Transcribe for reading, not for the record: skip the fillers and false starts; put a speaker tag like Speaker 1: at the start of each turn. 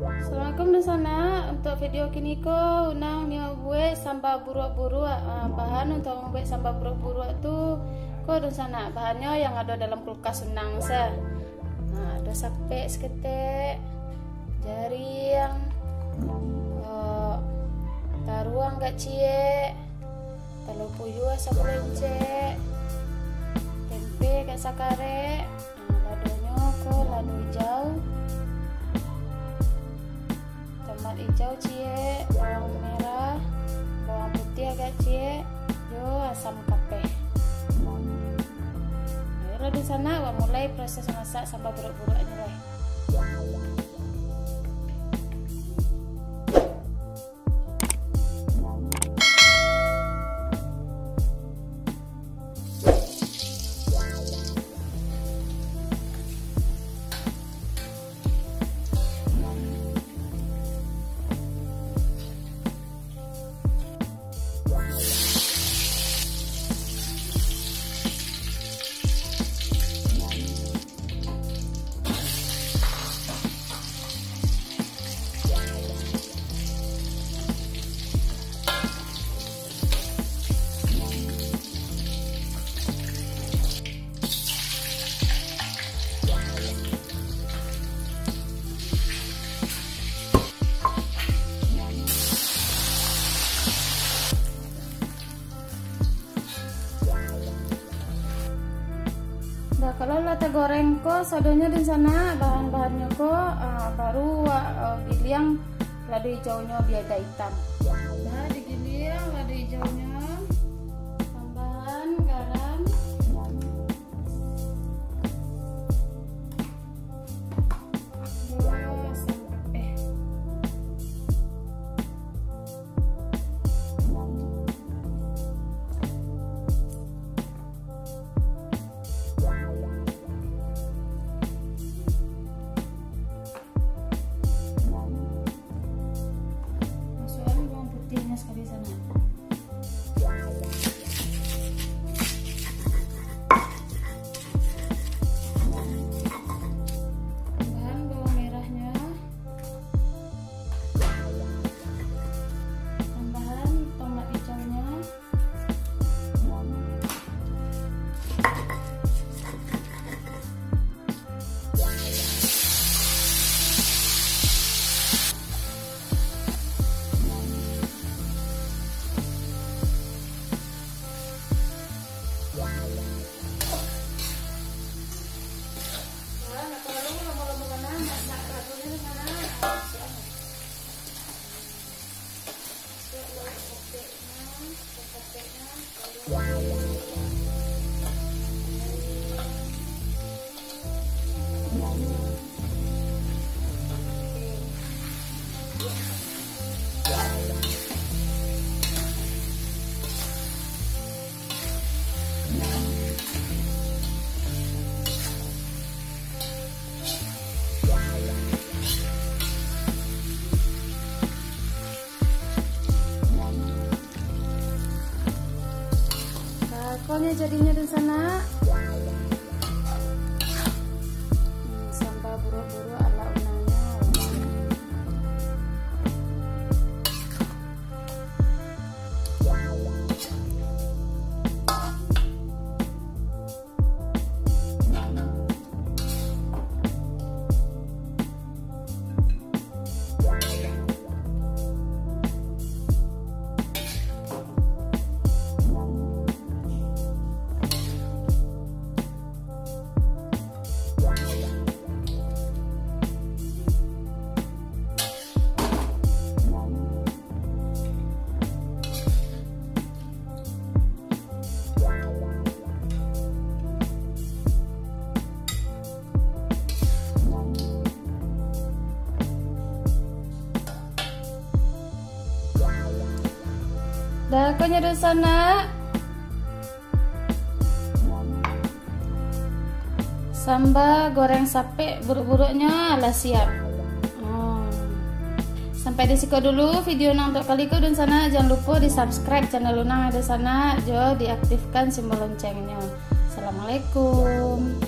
Speaker 1: Assalamualaikum di sana. Untuk video kini ko unang nio buat sambal buruk-buruk. Bahan untuk membuat sambal buruk-buruk tu ko di sana. Bahannya yang ada dalam kulkas unang se. Ada sape seketek, jaring, taruang gak cie, telur puyuh sabelecek, tempe gak sakare, ladonya ko lado hijau, tomat hijau cie, bawang merah, bawang putih agak cie, yo asam kapeh. Ayo di sana mulai proses masak sambal buruk-buruknya lah. Nah, kalau lata goreng ko sadonya di sana bahan-bahannya ko baru giling lado hijaunya biada hitam. Nah, digiling lado hijaunya, tambahan garam, asam kapeh. Sekali sana. Tambahan bawang merahnya, tambahan tomat hijaunya, pokoknya jadinya di sana sambal buruk-buruk ala unangnya. Dah konya di sana sambal goreng sape buruk-buruknya lah siap. Sampai di sini dulu video nang untuk kali dan sana jangan lupa di subscribe channel Lunang ada sana, jo diaktifkan simbol loncengnya. Assalamualaikum.